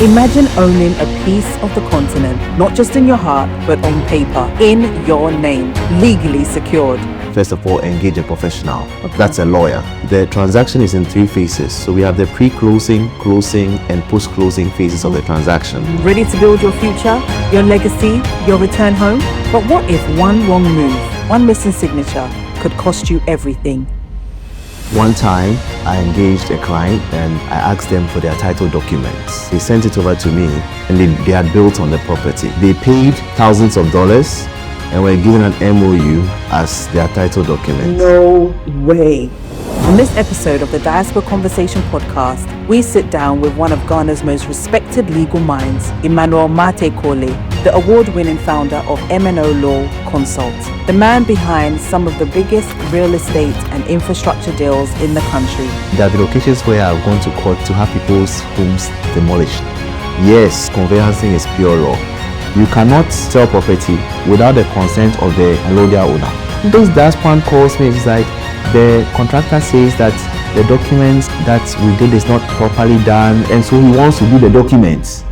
Imagine owning a piece of the continent, not just in your heart, but on paper, in your name, legally secured. First of all, engage a professional. Okay. That's a lawyer. The transaction is in 3 phases. So we have the pre-closing, closing, and post-closing phases of the transaction. Ready to build your future, your legacy, your return home? But what if one wrong move, one missing signature could cost you everything? One time, I engaged a client and I asked them for their title documents. They sent it over to me and they had built on the property. They paid thousands of dollars and were given an MOU as their title document. No way. On this episode of the Diaspora Conversation Podcast, we sit down with one of Ghana's most respected legal minds, Emmanuel Mate-Kole, the award-winning founder of M&O Law Consult, the man behind some of the biggest real estate and infrastructure deals in the country. There are the locations where I've gone to court to have people's homes demolished. Yes, conveyancing is pure law. You cannot sell property without the consent of the allodial owner. Those Diasporan calls me, it's like the contractor says that the documents that we did is not properly done, and so he wants to do the documents.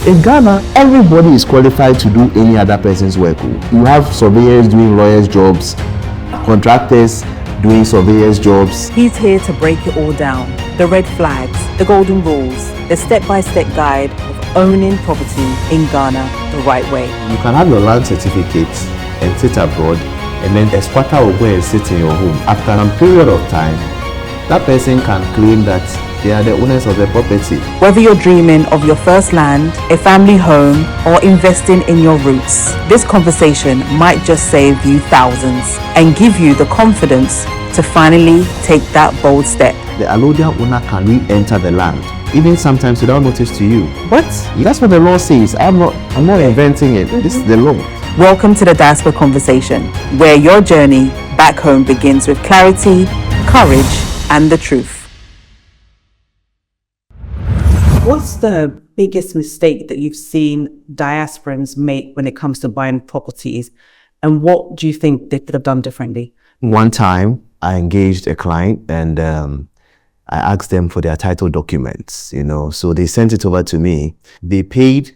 In Ghana, everybody is qualified to do any other person's work. You have surveyors doing lawyers' jobs, contractors doing surveyors' jobs. He's here to break it all down. The red flags, the golden rules, the step-by-step guide of owning property in Ghana the right way. You can have your land certificate and sit abroad, and then a squatter will go and sit in your home. After a period of time, that person can claim that they are the owners of the property. Whether you're dreaming of your first land, a family home, or investing in your roots, this conversation might just save you thousands and give you the confidence to finally take that bold step. The allodial owner can re-enter the land, even sometimes without notice to you. What? That's what the law says. I'm not inventing it. This is the law. Welcome to the Diaspora Conversation, where your journey back home begins with clarity, courage, and the truth. What's the biggest mistake that you've seen diasporans make when it comes to buying properties? And what do you think they could have done differently? One time, I engaged a client and I asked them for their title documents, so they sent it over to me. They paid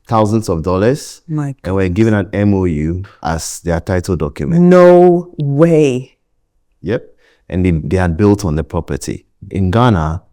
thousands of dollars and were given an MOU as their title document. No way. Yep. And they had built on the property. In Ghana,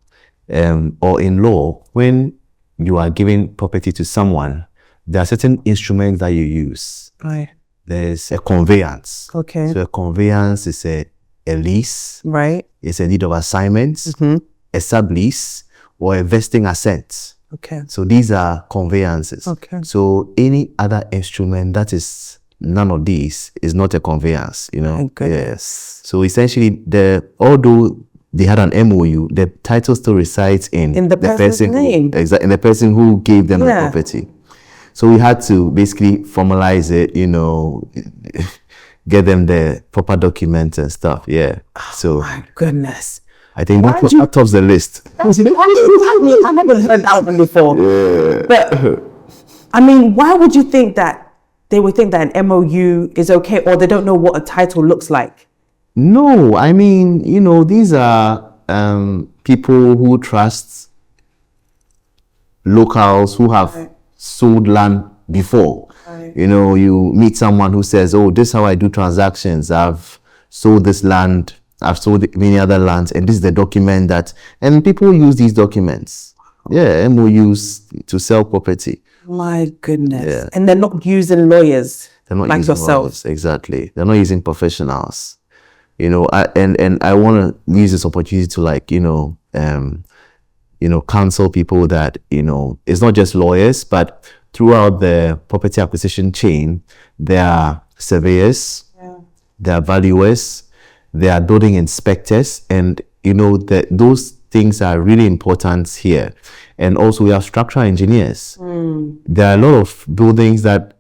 or in law, when you are giving property to someone, there are certain instruments that you use. Right. There's a conveyance. Okay. So a conveyance is a lease. Right. It's a deed of assignments, a sublease, or a vesting assent. Okay. So these are conveyances. Okay. So any other instrument that is none of these is not a conveyance, Okay. Yes. So essentially, although they had an MOU, the title still resides in the person's name. Exactly, in the person who gave them the property. So we had to basically formalize it, get them the proper documents and stuff. Yeah. So my goodness. I think that tops the list. I never heard that one before. Yeah. But I mean, why would you think that they would think that an MOU is okay, or they don't know what a title looks like? No, I mean, these are people who trust locals who have sold land before. Right. You meet someone who says, oh, this is how I do transactions. I've sold this land. I've sold many other lands. And this is the document and people use these documents. Yeah, MOUs to sell property. My goodness. Yeah. And they're not using lawyers like yourself. Lawyers, exactly. They're not using professionals. And I want to use this opportunity to counsel people that, it's not just lawyers, but throughout the property acquisition chain, there are surveyors, there are valuers, there are building inspectors, and, those things are really important here. And also we have structural engineers. There are a lot of buildings that,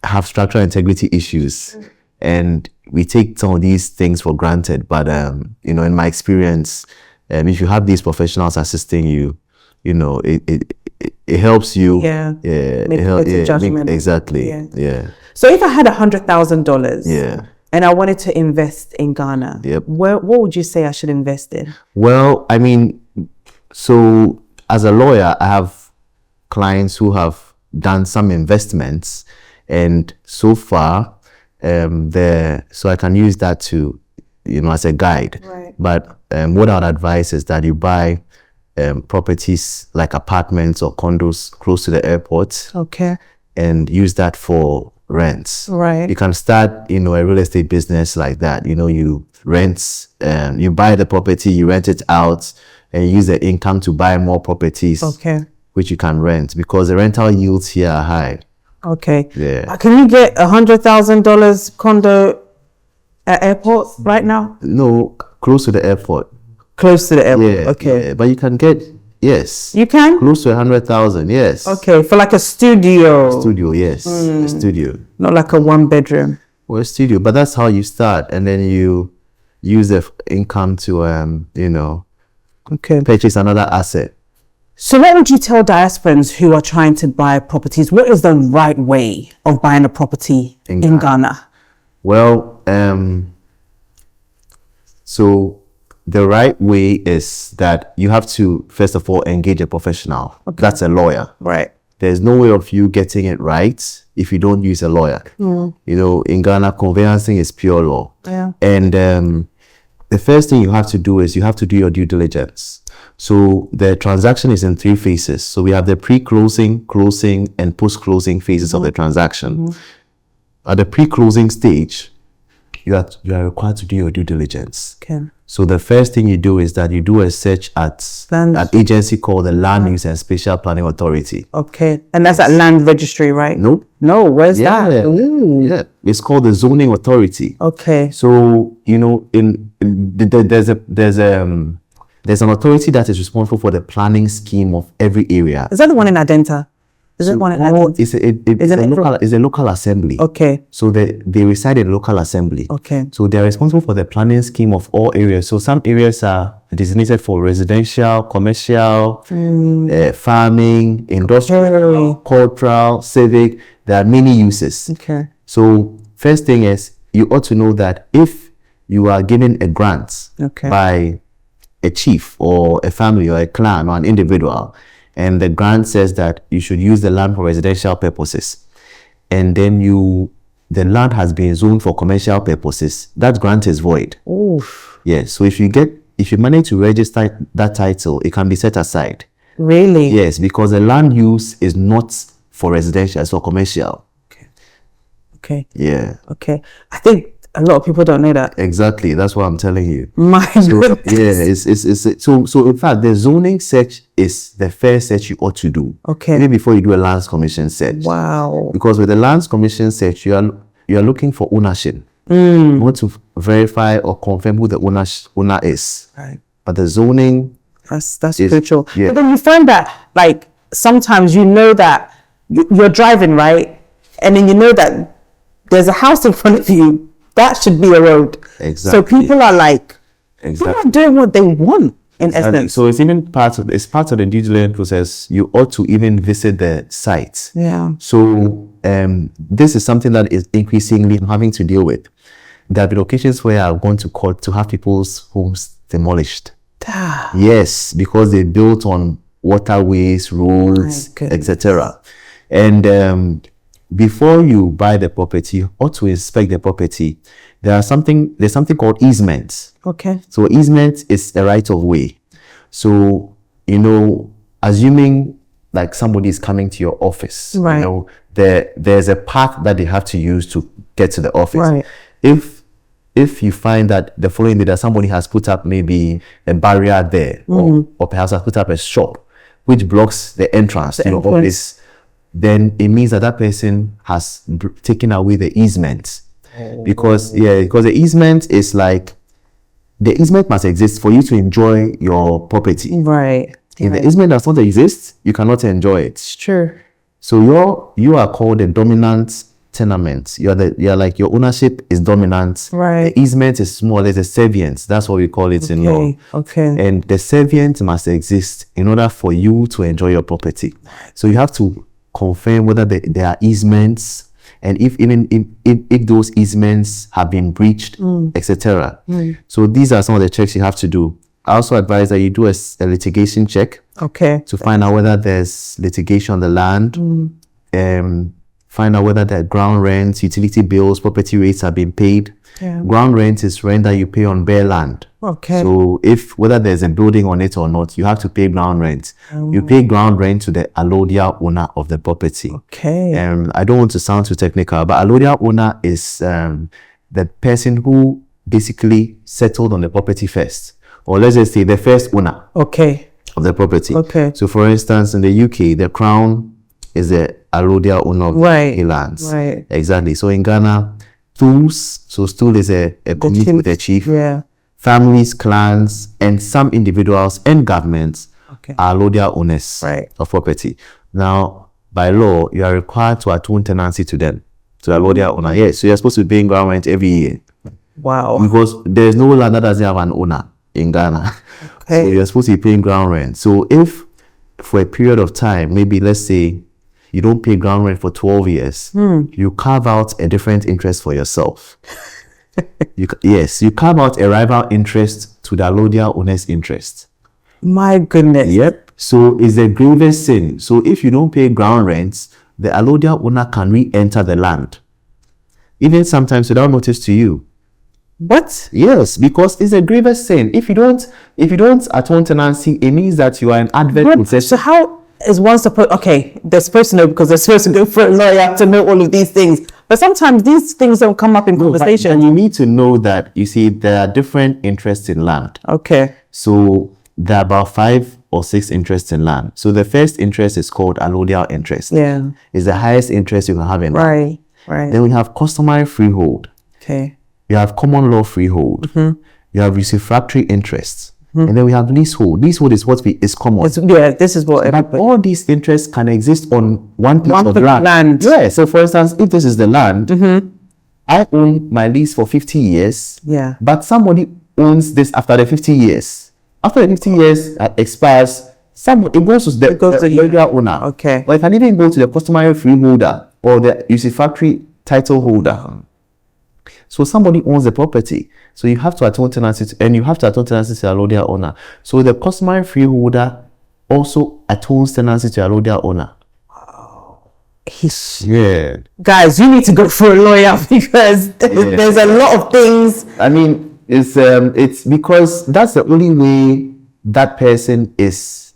have structural integrity issues. And we take some of these things for granted, but in my experience, if you have these professionals assisting you, it helps you. Make a judgment. Exactly. Yeah. So if I had $100,000, and I wanted to invest in Ghana, what would you say I should invest in? Well, I mean, so as a lawyer, I have clients who have done some investments, and so far, so I can use that to, as a guide. Right. But what I'd advise is that you buy properties like apartments or condos close to the airport. Okay. And use that for rents. Right. You can start, a real estate business like that. You rent, you buy the property, you rent it out, and use the income to buy more properties. Okay. Which you can rent, because the rental yields here are high. Okay. Yeah. Can you get $100,000 condo at airport right now? No, close to the airport. Close to the airport. Yeah. Okay. Yeah, but you can get, yes. You can? Close to 100,000. Yes. Okay. For like a studio. Studio. Yes. A studio. Not like a 1-bedroom. Well, a studio, but that's how you start, and then you use the income to, Okay. purchase another asset. So what would you tell diasporans who are trying to buy properties? What is the right way of buying a property in Ghana? Well, so the right way is that you have to, first of all, engage a professional. Okay. That's a lawyer. Right. There's no way of you getting it right if you don't use a lawyer. In Ghana, conveyancing is pure law. Yeah. And the first thing you have to do is you have to do your due diligence. So the transaction is in 3 phases. So we have the pre-closing, closing, and post-closing phases of the transaction. At the pre-closing stage, you are required to do your due diligence. Okay. So the first thing you do is that you do a search at an agency called the Land Use and Spatial Planning Authority. Okay. And that's at land registry, right? Nope. No, where's that? Yeah. It's called the Zoning Authority. Okay. So, there's an authority that is responsible for the planning scheme of every area. Is that the one in Adenta? Is it one in Adenta? It's a local assembly. Okay. So they reside in local assembly. Okay. So they're responsible for the planning scheme of all areas. So some areas are designated for residential, commercial, farming, industrial, cultural, civic. There are many uses. Okay. So first thing is, you ought to know that if you are given a grant by a chief or a family or a clan or an individual, and the grant says that you should use the land for residential purposes, and then the land has been zoned for commercial purposes, that grant is void. Oof. Yes. So if you manage to register that title, it can be set aside. Really? Yes, because the land use is not for residential, it's for commercial. Okay. Yeah. Okay. I think a lot of people don't know that. Exactly. That's what I'm telling you. My goodness. Yeah. So in fact, the zoning search is the first search you ought to do. Okay. Even before you do a lands commission search. Wow. Because with the lands commission search, you are looking for ownership. You want to verify or confirm who the owner is. Right. But the zoning, that's crucial. Yeah. But then you find that, like, sometimes that you're driving, right? And then that there's a house in front of you. That should be a road. Exactly. So people are like, people are doing what they want, in essence. So it's even part of the due diligence process. You ought to even visit the site. Yeah. So this is something that is increasingly having to deal with. There have been occasions where I've gone to court to have people's homes demolished. Yes, because they built on waterways, roads, etc. And before you buy the property or to inspect the property, there's something called easement. Okay. So easement is a right of way. So, assuming like somebody is coming to your office, right. There's a path that they have to use to get to the office. Right. If you find that the following day that somebody has put up maybe a barrier there, or perhaps has put up a shop which blocks the entrance to your office, then it means that person has taken away the easement. Because the easement is like, the easement must exist for you to enjoy your property. Right. If the easement does not exist, you cannot enjoy it. It's true. So you are called a dominant tenement. You're like, your ownership is dominant. Right. The easement is more or less a servience. That's what we call it in law. Okay. And the servience must exist in order for you to enjoy your property. So you have to confirm whether there are easements, and if those easements have been breached, etc. So these are some of the checks you have to do. I also advise that you do a litigation check. Okay. To find out whether there's litigation on the land. Find out whether the ground rents, utility bills, property rates have been paid. Yeah. Ground rent is rent that you pay on bare land. Okay. So whether there's a building on it or not, you have to pay ground rent. You pay ground rent to the allodial owner of the property. Okay. I don't want to sound too technical, but allodial owner is the person who basically settled on the property first, or let's just say the first owner. Okay. Of the property. Okay. So, for instance, in the UK, the Crown is the allodial owner of the lands. Right. Exactly. So in Ghana, stools. So stool is a community with a chief. Yeah. Families, clans, and some individuals and governments are allodial owners of property. Now, by law, you are required to atone tenancy to them, to the allodial owner. Yes. So you're supposed to be paying ground rent every year. Wow. Because there's no land that doesn't have an owner in Ghana. Okay. So you're supposed to be paying ground rent. So if for a period of time, maybe let's say you don't pay ground rent for 12 years, you carve out a different interest for yourself. You carve out a rival interest to the allodial owner's interest. My goodness. Yep. So it's a grievous sin. So if you don't pay ground rents, the allodial owner can re-enter the land, even sometimes without notice to you. What? Yes, because it's a grievous sin. If you don't atone tenancy, it means that you are an advert possessor. So how is one supposed? Okay, they're supposed to know because they're supposed to go for a lawyer to know all of these things. But sometimes these things don't come up in conversation. And you need to know that, you see, there are different interests in land. Okay. So there are about 5 or 6 interests in land. So the first interest is called allodial interest. Yeah. It's the highest interest you can have in land. Right. Then we have customary freehold. Okay. You have common law freehold. You have usufructory interests. And then we have leasehold. Leasehold is what is common. This is what. But all these interests can exist on one piece of land. Yeah. So, for instance, if this is the land, I own my lease for 50 years. Yeah. But somebody owns this after the 50 years. After the 50 years expires, it goes to the regular owner. Okay. But it can even go to the customary freeholder or the usufructory title holder. So somebody owns the property. So you have to atone tenancy to the allodial owner. So the customary freeholder also atones tenancy to the allodial owner. Wow. Guys, you need to go for a lawyer because there's a lot of things. I mean, it's because that's the only way that person is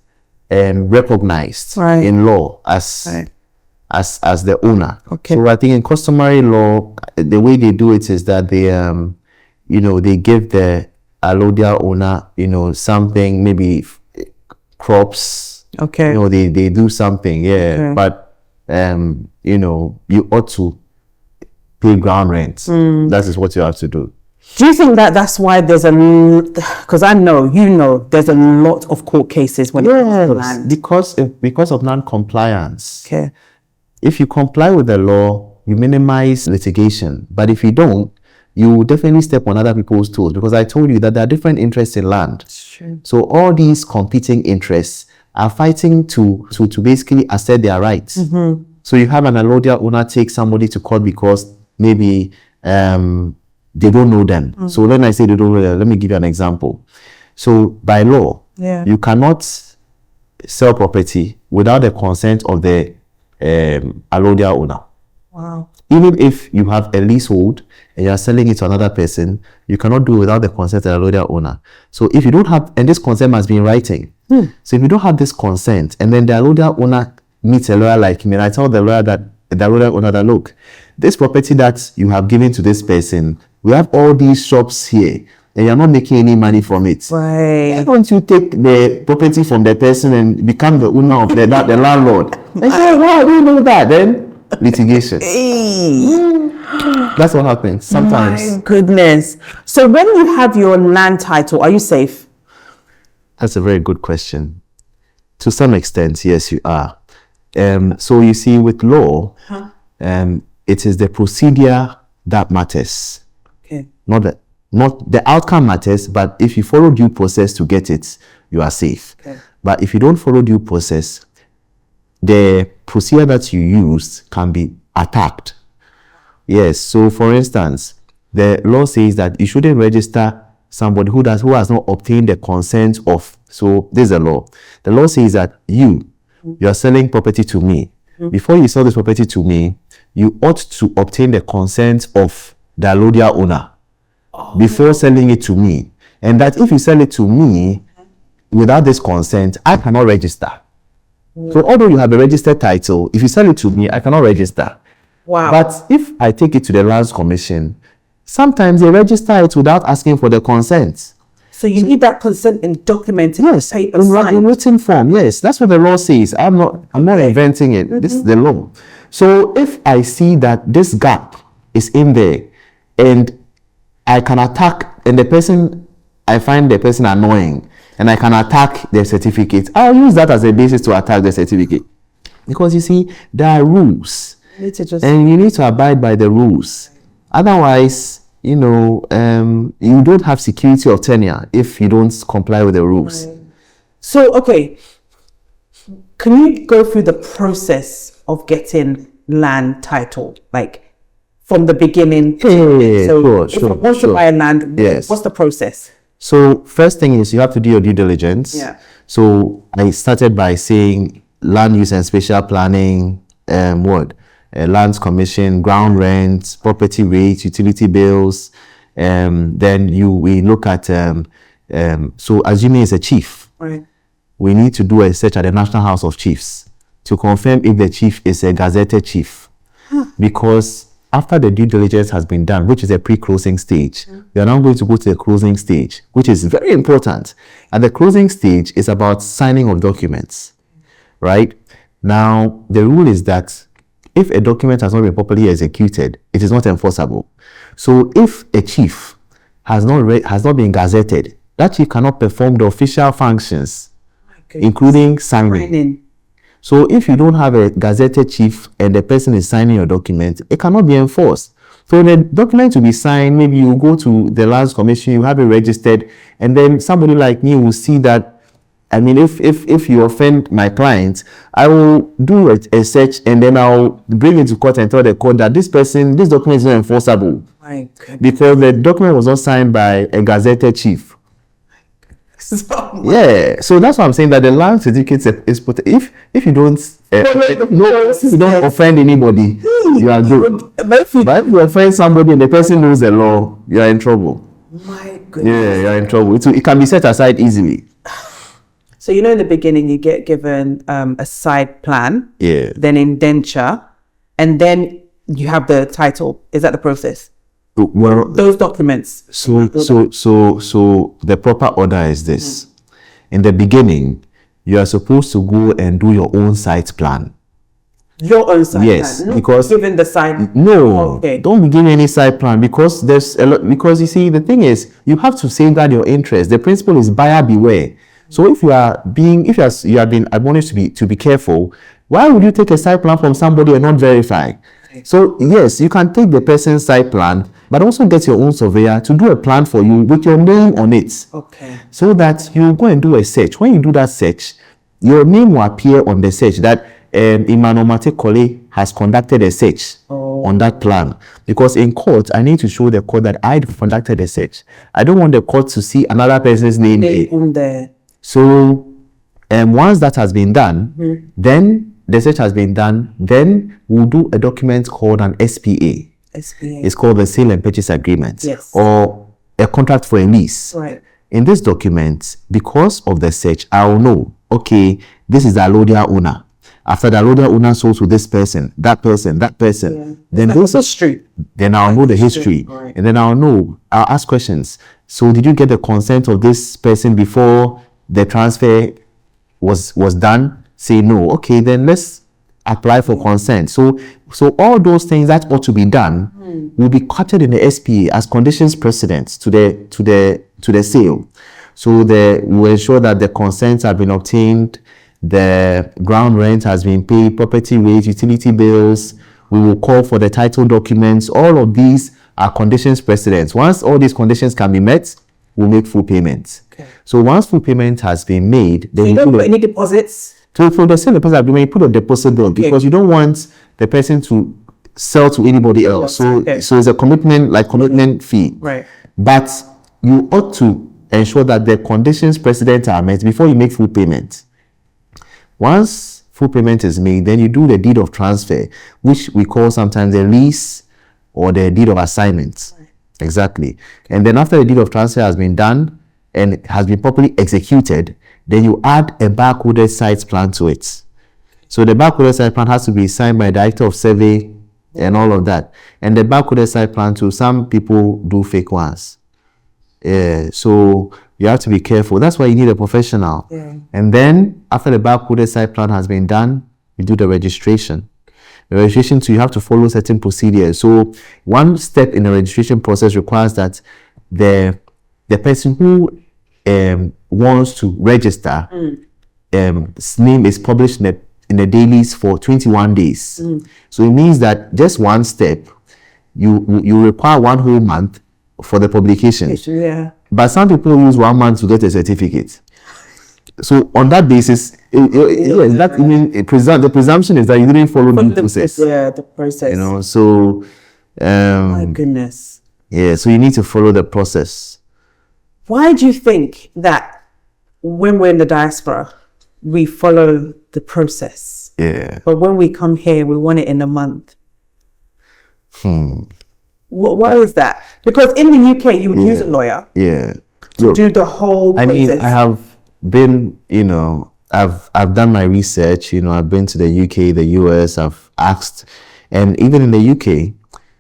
recognized in law as the owner. Okay. So I think in customary law, the way they do it is that they they give the allodial owner, something, maybe crops. Okay. They do something, Okay. But you ought to pay ground rent. That is what you have to do. Do you think that that's why there's because I know, there's a lot of court cases when it comes to land? Because of non-compliance. Okay. If you comply with the law, you minimize litigation. But if you don't, you definitely step on other people's toes, because I told you that there are different interests in land. Sure. So all these competing interests are fighting to basically assert their rights. So you have an allodial owner take somebody to court because maybe they don't know them. So when I say they don't know them, let me give you an example. So by law, you cannot sell property without the consent of the allodial owner. Wow. Even if you have a leasehold and you are selling it to another person, you cannot do it without the consent of the allodial owner. So if you don't have, and this consent must be in writing. So if you don't have this consent, and then the allodial owner meets a lawyer like me, and I tell the lawyer that the allodial owner that, look, this property that you have given to this person, we have all these shops here, and you're not making any money from it. Right. Why don't you take the property from the person and become the owner of the landlord? I say, why do you know that? Then litigation. That's what happens sometimes. My goodness. So when you have your land title, are you safe? That's a very good question. To some extent, yes, you are. So you see, with law, it is the procedure that matters. Okay. Not the outcome matters, but if you follow due process to get it, you are safe. Okay. But if you don't follow due process, the procedure that you used can be attacked. Yes. So for instance, the law says that you shouldn't register somebody who has not obtained the consent of. So this is the law. The law says that you are selling property to me. Before you sell this property to me, you ought to obtain the consent of the allodial owner before selling it to me. And that if you sell it to me without this consent, I cannot register. So although you have a registered title, if you sell it to me, I cannot register. Wow. But if I take it to the Lands Commission, sometimes they register it without asking for the consent. So you need that consent in documented paper in written form. Yes, that's what the law says. I'm not inventing it. This is the law. So if I see that this gap is in there and I can attack, and I find the person annoying, and I can attack the certificate, I'll use that as a basis to attack the certificate. Because you see, there are rules. And you need to abide by the rules. Otherwise, you don't have security of tenure if you don't comply with the rules. Right. So, okay, can you go through the process of getting land title, like from the beginning? Once you buy a land, what's the process? So, first thing is you have to do your due diligence. Yeah. So, I started by saying land use and spatial planning, Lands Commission, ground rent, property rates, utility bills. Then we look at, so assuming it's a chief, right, we need to do a search at the National House of Chiefs to confirm if the chief is a gazetted chief. Because after the due diligence has been done, which is a pre-closing stage, we are now going to go to the closing stage, which is very important. And the closing stage is about signing of documents, right? Now, the rule is that if a document has not been properly executed, it is not enforceable. So if a chief has not been gazetted, that chief cannot perform the official functions, including signing. So if you don't have a gazetted chief and the person is signing your document, it cannot be enforced. So the document to be signed, maybe you go to the Lands Commission, you have it registered, and then somebody like me will see that. I mean, if you offend my client, I will do a search and then I'll bring it to court and tell the court that this document is not enforceable. My goodness. Because the document was not signed by a gazetted chief. Yeah, so that's why I'm saying that the land certificate is put. If you don't offend anybody, you are good. But if you offend somebody and the person knows the law, you are in trouble. My goodness. Yeah, you are in trouble. It can be set aside easily. So, in the beginning, you get given a side plan, then indenture, and then you have the title. Is that the process? Well, those documents. So the proper order is this. In the beginning, you are supposed to go and do your own site plan. Your own site plan? Not because given the site. No, don't begin any site plan because there's a lot. Because you see, the thing is, you have to safeguard your interest. The principle is buyer beware. So if you have been admonished to be careful, why would you take a site plan from somebody and not verify? So yes, you can take the person's site plan, but also get your own surveyor to do a plan for you with your name on it. Okay. So that you go and do a search. When you do that search, your name will appear on the search that Emmanuel Mate-Kole has conducted a search on that plan. Because in court, I need to show the court that I conducted a search. I don't want the court to see another person's name there. So once that has been done, then the search has been done, then we'll do a document called an SPA. It's called the Sale and Purchase Agreement. Yes. Or a contract for a lease. Right. In this document, because of the search, I will know, okay, this is the allodial owner. After the allodial owner sold to this person, that person, then there's a history. Then I'll know the history. Right. And then I'll ask questions. So did you get the consent of this person before the transfer was done? Say no. Okay, then let's apply for consent. So all those things that ought to be done will be captured in the SPA as conditions precedent to the sale. So we'll ensure that the consents have been obtained, the ground rent has been paid, property rates, utility bills. We will call for the title documents. All of these are conditions precedent. Once all these conditions can be met, we'll make full payment. Okay. So once full payment has been made, then you don't put any deposits. So for the sale deposit agreement, you put a deposit bill because you don't want the person to sell to anybody else. So it's a commitment fee. Right. But you ought to ensure that the conditions precedent are met before you make full payment. Once full payment is made, then you do the deed of transfer, which we call sometimes the lease or the deed of assignment. Exactly. And then after the deed of transfer has been done and has been properly executed, then you add a barcoded site plan to it. So the barcoded site plan has to be signed by the director of survey and all of that. And the barcoded site plan too, some people do fake ones. So you have to be careful. That's why you need a professional. Yeah. And then after the barcoded site plan has been done, you do the registration. The registration too, you have to follow certain procedures. So one step in the registration process requires that the person who wants to register, his name is published in the dailies for 21 days. So it means that just one step, you require 1 whole month for the publication. Yeah. But some people use 1 month to get a certificate. So on that basis, that even the presumption is that you didn't follow the process. Yeah, the process. You know, so my goodness. Yeah, so you need to follow the process. Why do you think that when we're in the diaspora, we follow the process? Yeah. But when we come here, we want it in a month. Why is that? Because in the UK, you would use a lawyer. Yeah. To do the whole process. I mean, I have been, I've done my research, I've been to the UK, the US, I've asked, and even in the UK,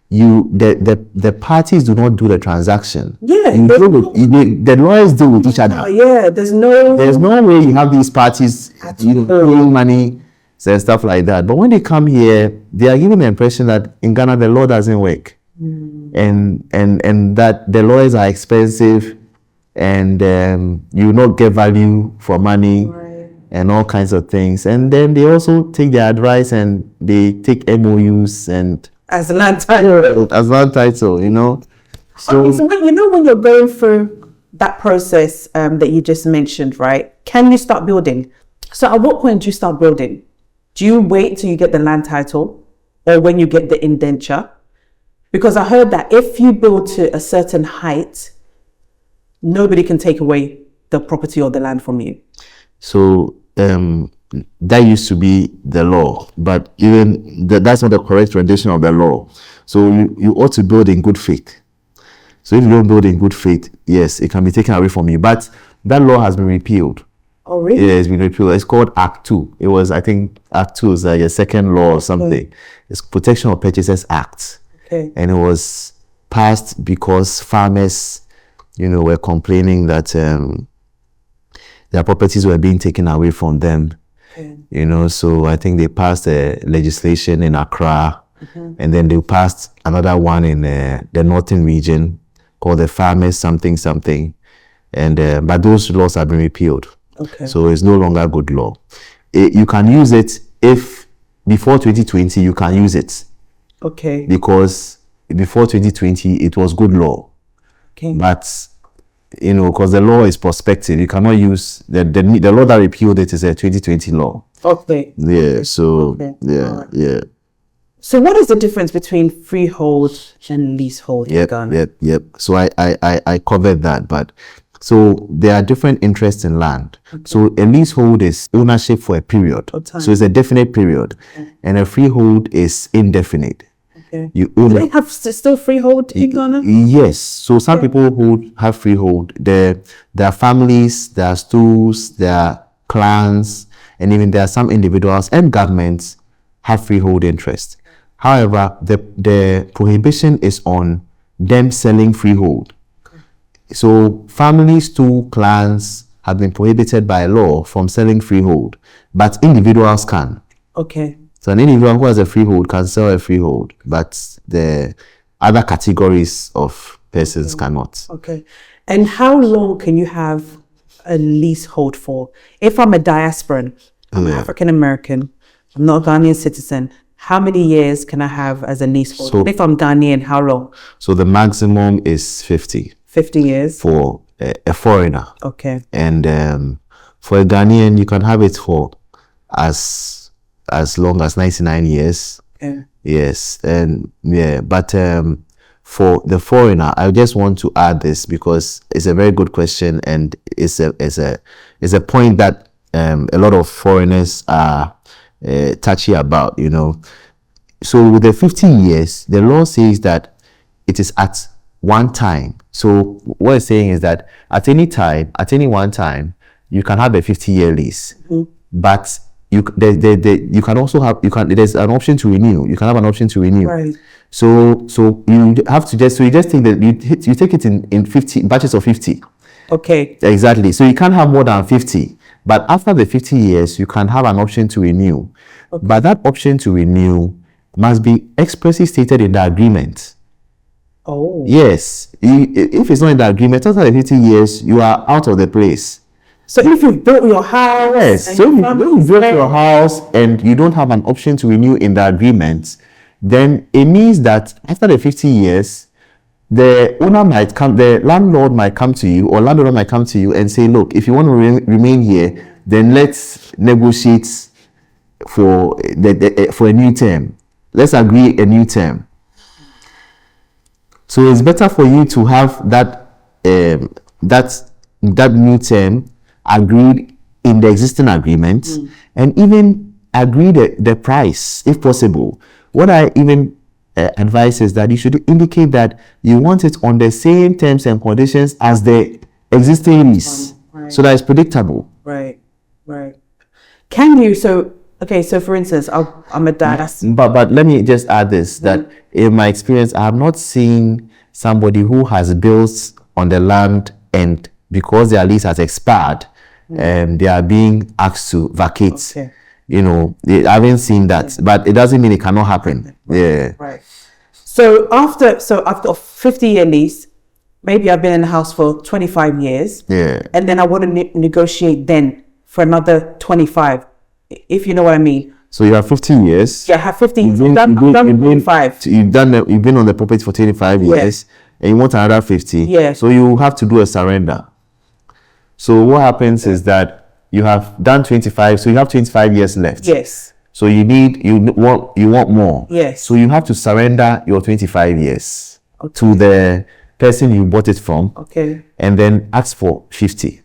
the parties do not do the transaction. Yeah. The lawyers deal with each other. Yeah, there's no way you have these parties, paying money and stuff like that. But when they come here, they are given the impression that in Ghana, the law doesn't work. And that the lawyers are expensive, and you will not get value for money, and all kinds of things. And then they also take their advice and they take MOUs and as land title. So okay, so when you're going through that process that you just mentioned, right? Can you start building? So at what point do you start building? Do you wait till you get the land title, or when you get the indenture? Because I heard that if you build to a certain height, nobody can take away the property or the land from you. So that used to be the law, but even that's not the correct rendition of the law. So you ought to build in good faith. So if you don't build in good faith, yes, it can be taken away from you. But that law has been repealed. Oh, really? Yeah, it's been repealed. It's called Act 2. It was, I think, Act 2 is like a second law or something. Okay. It's Protection of Purchasers Act. Okay. And it was passed because farmers, were complaining that their properties were being taken away from them. Okay. So I think they passed a legislation in Accra, and then they passed another one in the northern region called the Farmers something, and but those laws have been repealed. Okay. So it's no longer good law. You can use it if before 2020 you can use it. Okay. Because before 2020 it was good law. Okay. But because the law is prospective, you cannot use the law that repealed it is a 2020 law. Okay. Yeah. So okay. Yeah. Right. Yeah. So what is the difference between freehold and leasehold in Ghana? Yep. So I covered that, but so there are different interests in land. Okay. So a leasehold is ownership for a period. So it's a definite period, and a freehold is indefinite. Okay. Do they have still freehold in Ghana? Yes. So some people who have freehold, their families, their stools, their clans, and even there are some individuals and governments have freehold interest. However, the prohibition is on them selling freehold. So families, to clans have been prohibited by law from selling freehold, but individuals can. Okay. So an individual who has a freehold can sell a freehold, but the other categories of persons cannot. Okay. And how long can you have a leasehold for? If I'm a diasporan, I'm African American, I'm not a Ghanaian citizen, how many years can I have as a leasehold? So, if I'm Ghanaian, how long? So the maximum is 50. 50 years? For a foreigner. Okay. And for a Ghanaian, you can have it for as long as 99 years. Okay. Yes. And but for the foreigner, I just want to add this because it's a very good question, and it's a point that a lot of foreigners are touchy about, you know. So with the 15 years, the law says that it is at one time. So what it's saying is that at any time, at any one time, you can have a 50-year lease, but you can also have, there's an option to renew. You can have an option to renew. Right. So you have to you just think that you take it in 50 batches of 50. Okay. Exactly. So you can't have more than 50. But after the 50 years, you can have an option to renew. Okay. But that option to renew must be expressly stated in the agreement. Oh. Yes. If it's not in the agreement, after the 50 years, you are out of the place. So if you built your house, yes. So if you built your house and you don't have an option to renew in the agreement, then it means that after the 50 years, the landlord might come to you, or landlord might come to you and say, look, if you want to remain here, then let's negotiate for a new term. Let's agree a new term. So it's better for you to have that new term agreed in the existing agreement, and even agree the price if possible. What I even advise is that you should indicate that you want it on the same terms and conditions as the existing lease, right, so that it's predictable. Right. Can you, so for instance, I'm a diaspora. But let me just add this, that in my experience, I have not seen somebody who has built on the land, and because their lease has expired, they are being asked to vacate. Okay. You know, I haven't seen that, but it doesn't mean it cannot happen. Yeah. Right. So after 50-year lease, maybe I've been in the house for 25 years. Yeah. And then I want to negotiate then for another 25, if you know what I mean. So you have 15 years. Yeah, I have 15. You've done 25. You've been on the property for 25 years, and you want another 50. Yeah. So you have to do a surrender. So what happens is that you have done 25, so you have 25 years left. Yes. So you want more. Yes. So you have to surrender your 25 years to the person you bought it from. Okay. And then ask for 50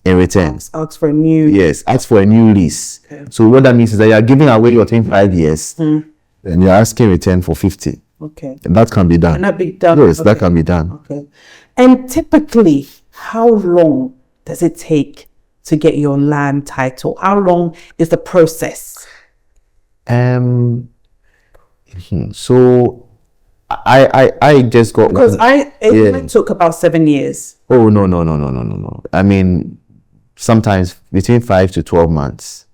in return. Ask for a new. Yes, ask for a new lease. Okay. So what that means is that you are giving away your 25 years, and you're asking in return for 50. Okay. And that can be done. Can that be done? Yes, that can be done. Okay. And typically, how long does it take to get your land title? How long is the process? So I just got, because it took about 7 years. Oh no. I mean, sometimes between 5 to 12 months.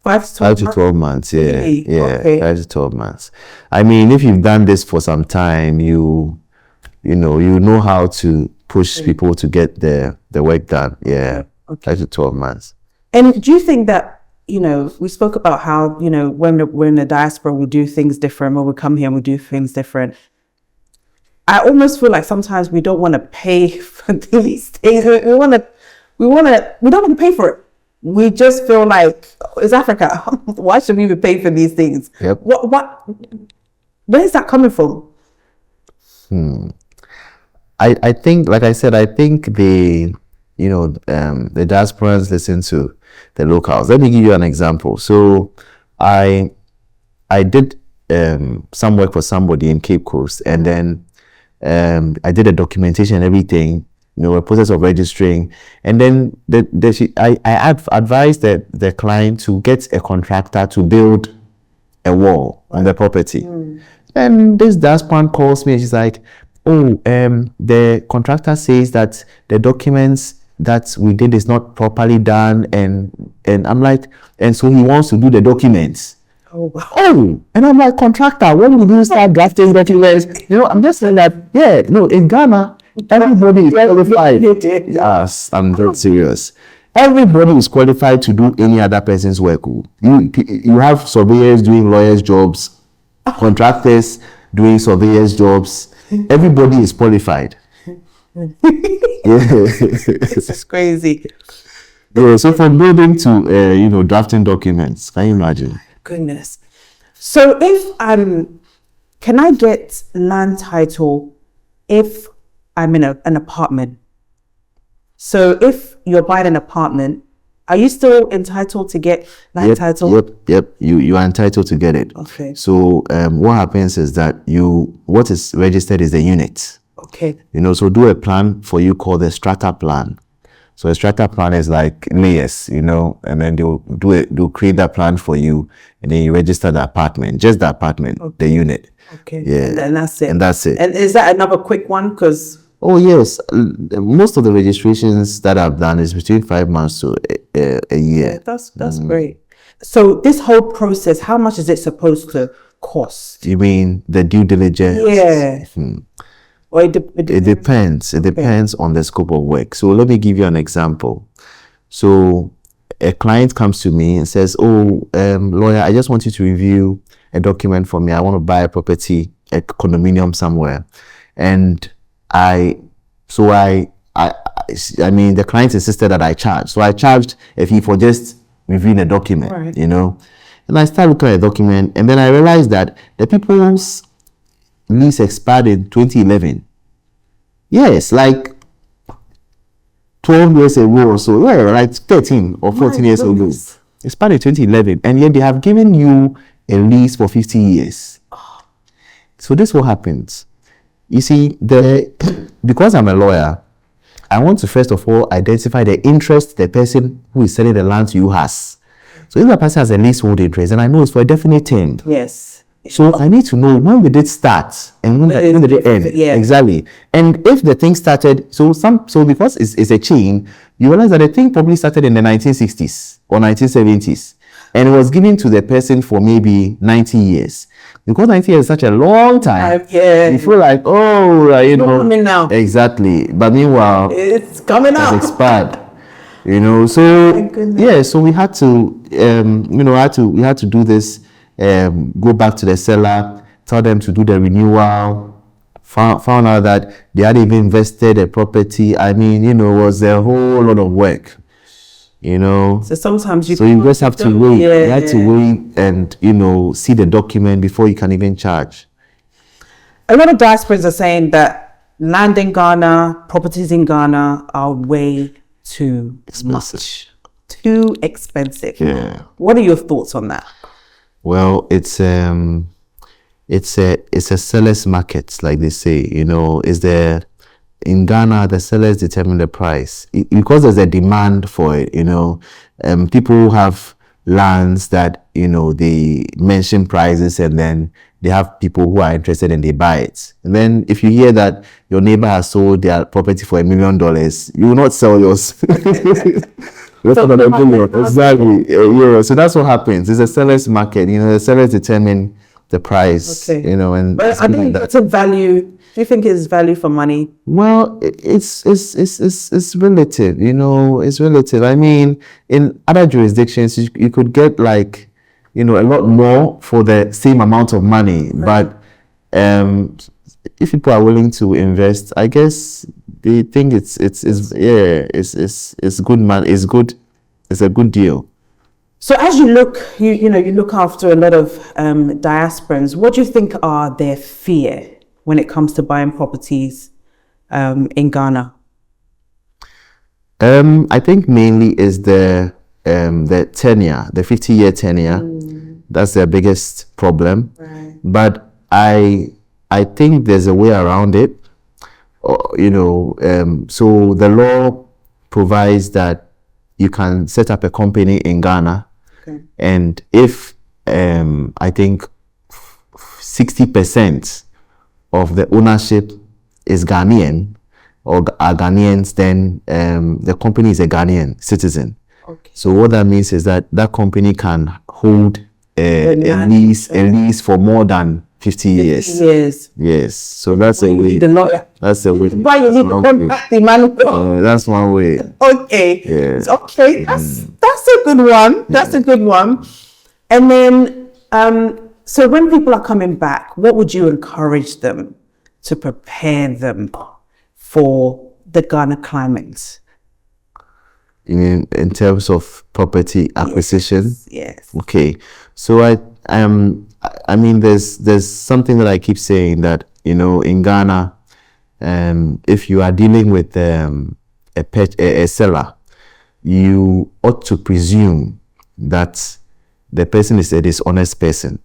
5 to 12 months. Yeah. Really? Yeah. Okay. 5 to 12 months. I mean, if you've done this for some time, you know how to push people to get the work done. Yeah. Okay. 5 to 12 months. And do you think that, we spoke about how, when the diaspora, we do things different, when we come here and we do things different. I almost feel like sometimes we don't want to pay for these things. We don't want to pay for it. We just feel like, it's Africa. Why should we even pay for these things? Yep. Where is that coming from? I think, like I said, the diasporans listen to the locals. Let me give you an example. So I did some work for somebody in Cape Coast, and then I did a documentation and everything, a process of registering, and then I advised the client to get a contractor to build a wall on the property. And this diasporan calls me and she's like, the contractor says that the documents that we did is not properly done, and I'm like, and so he wants to do the documents. And I'm like, contractor, when did you start drafting documents? I'm just saying that, in Ghana, everybody is qualified. Yes, I'm very serious. Everybody is qualified to do any other person's work. You have surveyors doing lawyers' jobs, contractors doing surveyors' jobs. Everybody is qualified. This is crazy. So from building to drafting documents, can you imagine? Goodness. So if can I get land title if I'm in an apartment. So if you're buying an apartment, are you still entitled to get land title? Yep. You are entitled to get it. Okay. So what happens is that what is registered is the unit. Okay. So do a plan for you called the strata plan. So a strata plan is like layers, and then they'll create that plan for you, and then you register the apartment, just the apartment, Okay. the unit. Okay. Yeah. And that's it. And that's it. And is that another quick one? Because oh yes, most of the registrations that I've done is between 5 months to a year. yeah, that's great. So this whole process, how much is it supposed to cost? You mean the due diligence? Yeah. Or it depends. It depends on the scope of work. So let me give you an example. So a client comes to me and says, "Oh, lawyer, I just want you to review a document for me. I want to buy a property, a condominium somewhere," and the client insisted that I charge. So I charged a fee for just reviewing a document, Right. And I started looking at the document, and then I realized that the people's lease expired in 2011. Yes, like 12 years ago or so. Yeah, like 13 or 14 years ago. Expired in 2011, and yet they have given you a lease for 50 years. So this is what happens. You see, because I'm a lawyer, I want to first of all identify the interest the person who is selling the land to you has. So if the person has a leasehold interest, and I know it's for a definite term. Yes. So I need to know when did it start and when did it end. Yeah. Exactly. And if the thing started, so because it's a chain, you realize that the thing probably started in the 1960s or 1970s, and it was given to the person for maybe 90 years. Because 90 years is such a long time. Yeah. You feel like, coming now. Exactly. But meanwhile, It's coming it's out. expired. So My goodness. yeah, so we had to, we had to do this. Go back to the seller, tell them to do the renewal. Found out that they had even invested a property. I mean, it was a whole lot of work. So sometimes you just have to wait. You have to wait and see the document before you can even charge. A lot of diasporans are saying that land in Ghana, properties in Ghana are way too much, too expensive. Yeah. What are your thoughts on that? Well, it's a seller's market, like they say. In Ghana, the sellers determine the price because there's a demand for it. People who have lands that they mention prices, and then they have people who are interested and they buy it. And then if you hear that your neighbor has sold their property for $1 million, you will not sell yours. Exactly. So that's what happens. It's a seller's market. The sellers determine the price. Okay. And but I think that's a value. Do you think it's value for money? Well, it's relative. It's relative. I mean, in other jurisdictions, you could get like, a lot more for the same amount of money. Right. But if people are willing to invest, I guess they think it's good, man. It's good. It's a good deal. So as you look, you look after a lot of diasporans. What do you think are their fear when it comes to buying properties in Ghana? I think mainly is the tenure, the 50-year tenure. That's their biggest problem. Right. But I think there's a way around it. So the law provides that you can set up a company in Ghana, okay. And if I think 60% of the ownership is Ghanaian or are Ghanaians, then the company is a Ghanaian citizen. Okay. So what that means is that company can hold a lease for more than 50 years. Yes. So that's a way. That's a way. Why you need to contact Emmanuel? That's one way. Okay. Yeah. Okay. That's a good one. That's a good one. And then, so when people are coming back, what would you encourage them to prepare them for the Ghana climate? In terms of property acquisition? Yes. Okay. So I mean, there's something that I keep saying that, in Ghana, if you are dealing with a seller, you ought to presume that the person is a dishonest person.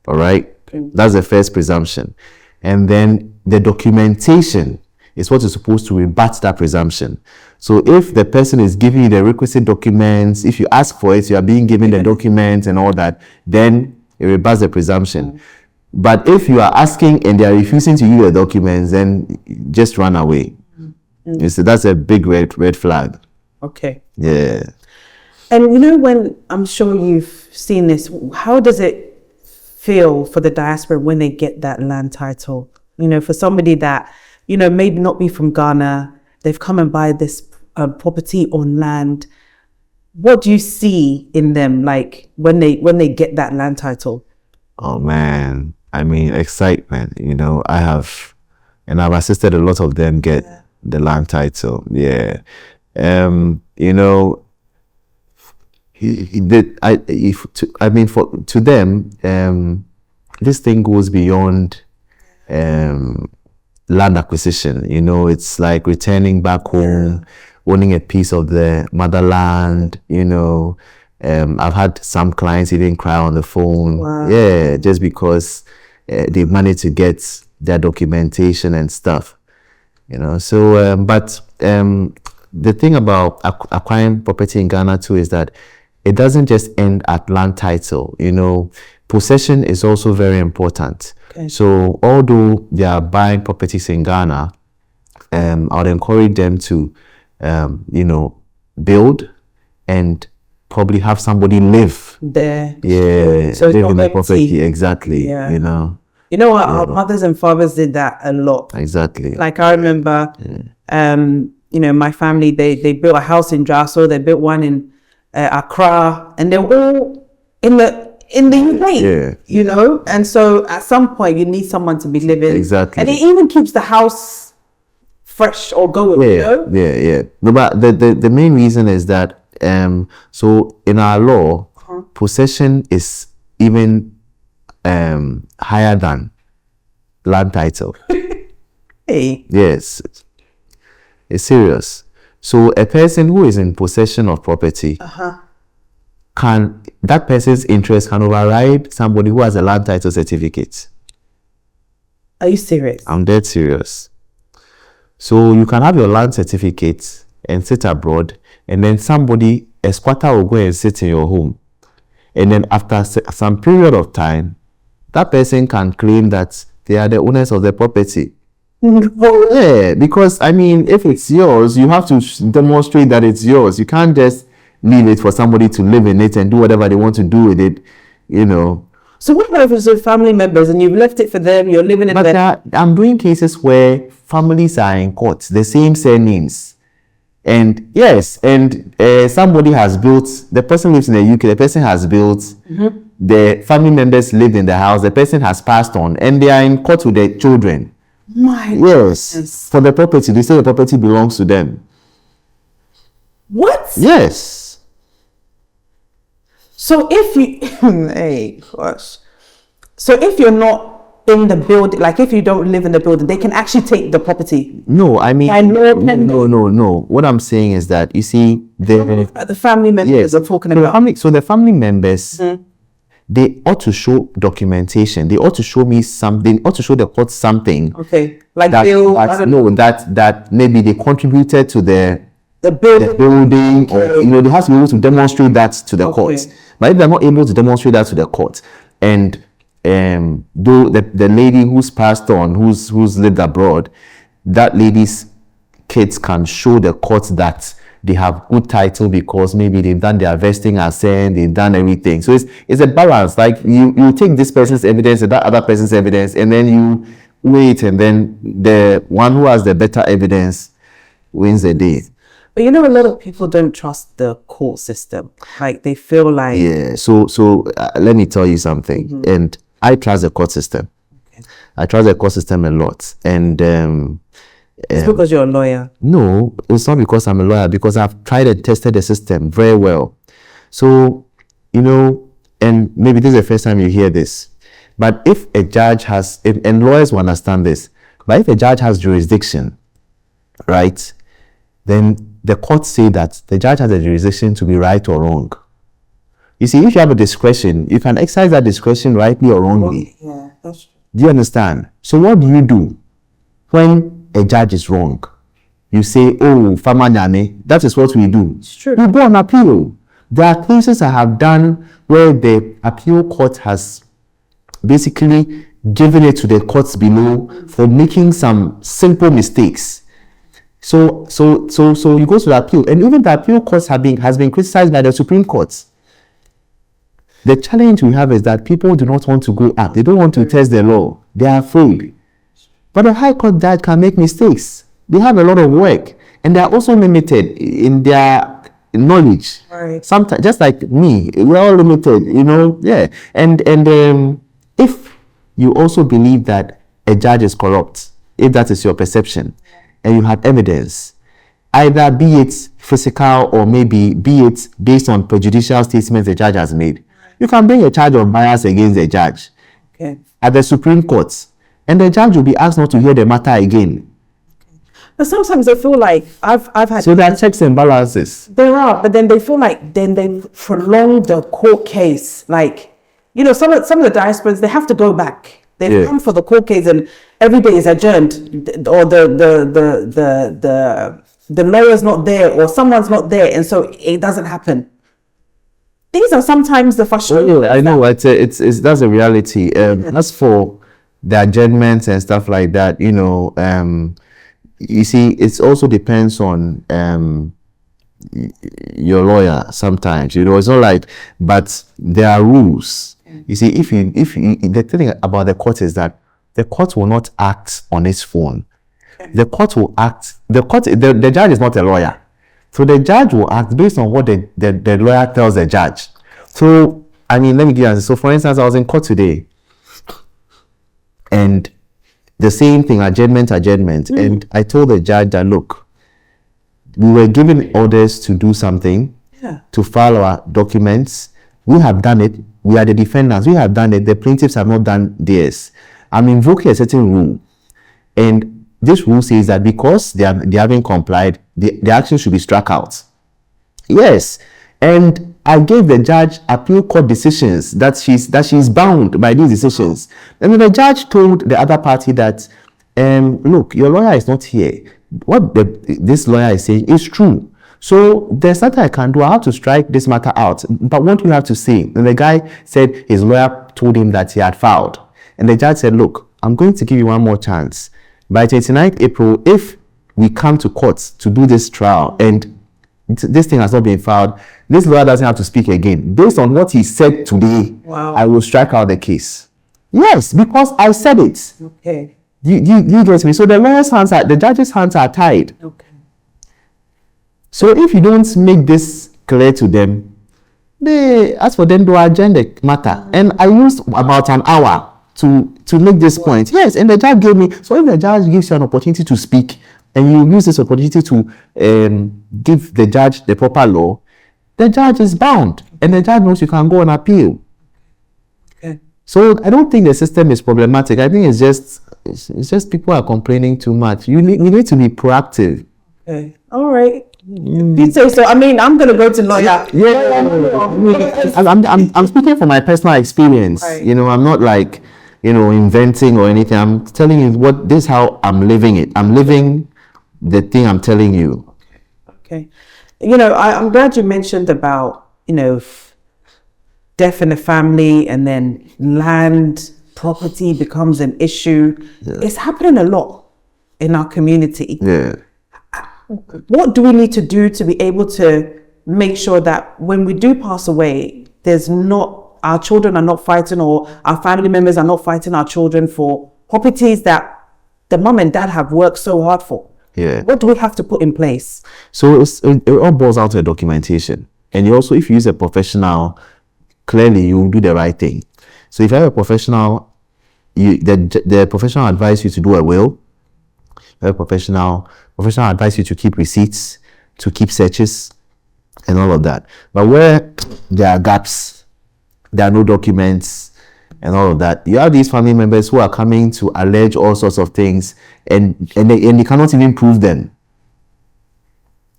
All right? That's the first presumption. And then the documentation is what is supposed to rebut that presumption. So if the person is giving you the requisite documents, if you ask for it, you are being given the documents and all that, then it rebuts the presumption. But if you are asking and they are refusing to give you the documents, then just run away. You see, that's a big red flag. Okay. Yeah. And you know, when I'm sure you've seen this, how does it feel for the diaspora when they get that land title? You know, for somebody that, you know, maybe not be from Ghana, they've come and buy this property on land. What do you see in them, like when they get that land title? Oh man, I mean, excitement. You know, I've assisted a lot of them get the land title. Yeah. You know, to them, this thing goes beyond land acquisition. You know, it's like returning back home, owning a piece of the motherland. You know, I've had some clients even cry on the phone. Wow. Yeah, just because they managed to get their documentation and stuff. You know, so the thing about acquiring property in Ghana too is that it doesn't just end at land title. You know, possession is also very important. Okay. So although they are buying properties in Ghana, I would encourage them to, you know, build and probably have somebody live there. Yeah, so live in the property. Exactly. Yeah. You know. You know what? Our mothers and fathers did that a lot. Exactly. Like I remember, you know, my family, they built a house in Draso, they built one in Accra, and they're all in the UK. Yeah. You know, and so at some point you need someone to be living. Exactly. And it even keeps the house fresh or going. Yeah. You know? Yeah. No, but the main reason is that so in our law, possession is even higher than land title. Hey. Yes, it's serious. So a person who is in possession of property, that person's interest can override somebody who has a land title certificate. Are you serious? I'm dead serious. So you can have your land certificate and sit abroad, and then a squatter will go and sit in your home, and then after some period of time, that person can claim that they are the owners of the property. Yeah, because I mean, if it's yours, you have to demonstrate that it's yours. You can't just leave it for somebody to live in it and do whatever they want to do with it, you know. So what about if it's with family members and you've left it for them, you're living in there? I'm doing cases where families are in court, the same surnames. And yes, and somebody has built, the person lives in the UK, the person has built, the family members live in the house, the person has passed on, and they are in court with their children. My yes, goodness. For the property, they say the property belongs to them. What? Yes. So if you, hey, gosh. So if you're not in the building, like if you don't live in the building, they can actually take the property. No, I mean, no. What I'm saying is that, you see, the family members are talking about. So the family members, they ought to show documentation. They ought to show me something. They ought to show the court something. Okay, like that maybe they contributed to the building, or you know, they have to be able to demonstrate that to the court. But if they're not able to demonstrate that to the court, and though the lady who's passed on, who's lived abroad, that lady's kids can show the court that they have good title because maybe they've done their vesting assent, they've done everything. So it's a balance. Like you take this person's evidence and that other person's evidence, and then you wait, and then the one who has the better evidence wins the day. But you know, a lot of people don't trust the court system. Like they feel like... Yeah, so let me tell you something. And I trust the court system. Okay. I trust the court system a lot. And it's because you're a lawyer. No, it's not because I'm a lawyer, because I've tried and tested the system very well. So, you know, and maybe this is the first time you hear this, but if a judge has, and lawyers will understand this, But if a judge has jurisdiction, right, then the courts say that the judge has a jurisdiction to be right or wrong. You see, if you have a discretion, you can exercise that discretion rightly or wrongly. Yeah, that's true. Do you understand? So what do you do when a judge is wrong? You say, oh, Famanyane, that is what we do. It's true. You go on appeal. There are cases I have done where the appeal court has basically given it to the courts below for making some simple mistakes. So you go to the appeal, and even the appeal courts has been criticized by the Supreme Court. The challenge we have is that people do not want to go up. They don't want to test the law. They are afraid. But the High Court judge can make mistakes. They have a lot of work, and they are also limited in their knowledge. Right. Sometimes, just like me, we're all limited, yeah. And if you also believe that a judge is corrupt, if that is your perception, and you have evidence, either be it physical or maybe be it based on prejudicial statements the judge has made, you can bring a charge of bias against the judge at the Supreme Court, and the judge will be asked not to hear the matter again. But sometimes I feel like I've had... So there are checks and balances. There are, but then they feel like then they prolong the court case. Like, some of the diasporans, they have to go back. They come for the court case and every day is adjourned, or the lawyer's not there, or someone's not there, and so it doesn't happen. These are sometimes the frustrations. I know, it's that's a reality. As for the adjournments and stuff like that, you see, it also depends on your lawyer sometimes. It's not like, but there are rules. You see, if you the thing about the court is that the court will not act on its own. The court will act. The judge is not a lawyer, so the judge will act based on what the lawyer tells the judge. So let me give you an answer. So for instance, I was in court today, and the same thing, adjournment, and I told the judge that, look, we were given orders to do something, to file our documents. We have done it. We are the defendants. We have done it. The plaintiffs have not done theirs. I'm invoking a certain rule, and this rule says that because they haven't complied, the action should be struck out. Yes, and I gave the judge appeal court decisions that she's bound by these decisions. And then the judge told the other party that, look, your lawyer is not here. What this lawyer is saying is true. So there's nothing I can do. I have to strike this matter out. But what do you have to say? And the guy said his lawyer told him that he had filed. And the judge said, look, I'm going to give you one more chance. By 29th April, if we come to court to do this trial and this thing has not been filed, this lawyer doesn't have to speak again. Based on what he said today, I will strike out the case. Yes, because I said it. Okay. You get me? So the judge's hands are tied. Okay. So if you don't make this clear to them, they ask for them to adjourn the matter. And I used about an hour to make this point. Yes, and the judge gave me. So if the judge gives you an opportunity to speak, and you use this opportunity to give the judge the proper law, the judge is bound, and the judge knows you can go on appeal. Okay. So I don't think the system is problematic. I think it's just people are complaining too much. We need to be proactive. Okay. All right. You say so. I mean, I'm gonna go to lawyer. I'm speaking from my personal experience. Right. I'm not like inventing or anything. I'm telling you this is how I'm living it. I'm living the thing I'm telling you. Okay. I'm glad you mentioned about death in the family, and then land property becomes an issue. Yeah. It's happening a lot in our community. Yeah. What do we need to do to be able to make sure that when we do pass away, our children are not fighting, or our family members are not fighting our children for properties that the mom and dad have worked so hard for? Yeah. What do we have to put in place? So it all boils down to a documentation. And also, if you use a professional, clearly you will do the right thing. So if you have a professional, the professional advise you to do a will. A professional advise you to keep receipts, to keep searches, and all of that. But where there are gaps, there are no documents, and all of that. You have these family members who are coming to allege all sorts of things, and you cannot even prove them.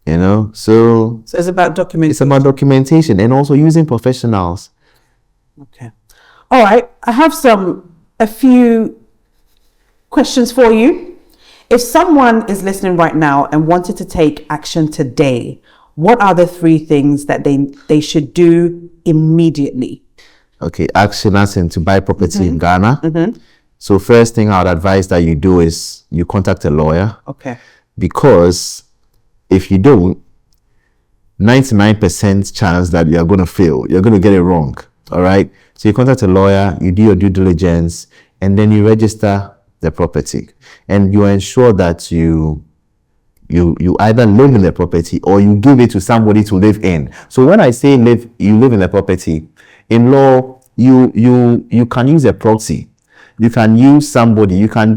You know, so it's about documentation. It's about documentation and also using professionals. Okay. All right. I have a few questions for you. If someone is listening right now and wanted to take action today, what are the 3 things that they should do immediately? Okay, action as in to buy property in Ghana. So first thing I would advise that you do is you contact a lawyer. Okay. Because if you don't, 99% chance that you are going to fail. You're going to get it wrong. All right. So you contact a lawyer, you do your due diligence, and then you register the property, and you ensure that you either live in the property or you give it to somebody to live in. So when I say you live in the property, in law, you can use a proxy. You can use somebody, you can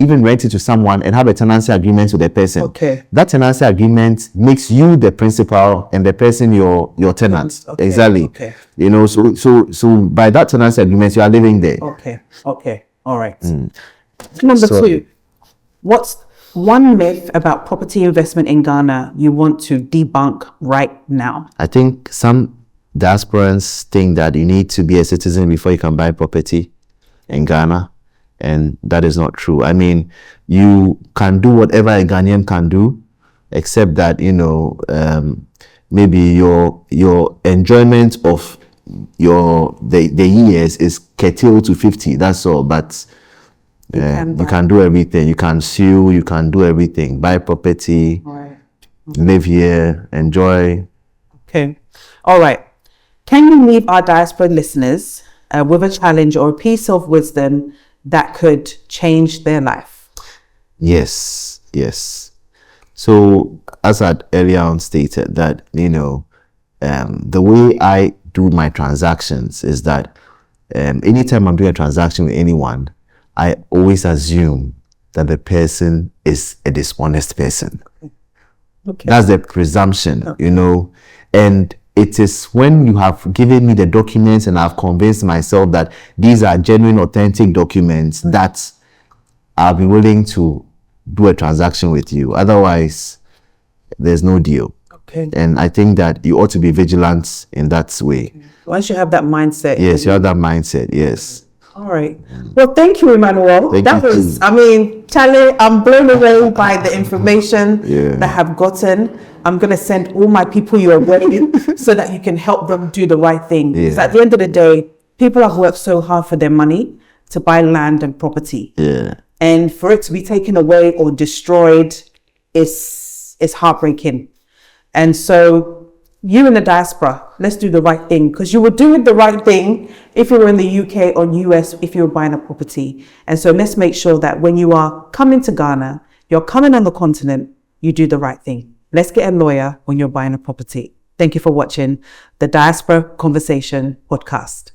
even rent it to someone and have a tenancy agreement with the person. Okay. That tenancy agreement makes you the principal and the person your tenant. Okay. Exactly. Okay. You know, so by that tenancy agreement, you are living there. Okay. All right. Number 2, what's one myth about property investment in Ghana you want to debunk right now? I think some diasporans think that you need to be a citizen before you can buy property in Ghana, and that is not true. I mean, you can do whatever a Ghanaian can do, except that, you know, maybe your enjoyment of the years is curtailed to 50. That's all. But you can do everything. You can sue. You can do everything. Buy property. Right. Live here. Enjoy. Okay. All right. Can you leave our diaspora listeners with a challenge or a piece of wisdom that could change their life? Yes. So as I earlier on stated that, you know, the way I do my transactions is that anytime I'm doing a transaction with anyone, I always assume that the person is a dishonest person. Okay. That's the presumption, you know, and it is when you have given me the documents and I've convinced myself that these are genuine, authentic documents that I'll be willing to do a transaction with you. Otherwise, there's no deal. Okay. And I think that you ought to be vigilant in that way. Once you have that mindset. Yes, you have that mindset. Yes. All right. Well, thank you, Emmanuel. Charlie, I'm blown away by the information that I have gotten. I'm going to send all my people your way so that you can help them do the right thing. Yeah. Because at the end of the day, people have worked so hard for their money to buy land and property. Yeah. And for it to be taken away or destroyed is heartbreaking. And so you in the diaspora, let's do the right thing, because you would do it the right thing if you were in the UK or US, if you were buying a property. And so let's make sure that when you are coming to Ghana, you're coming on the continent, you do the right thing. Let's get a lawyer when you're buying a property. Thank you for watching the Diaspora Conversation Podcast.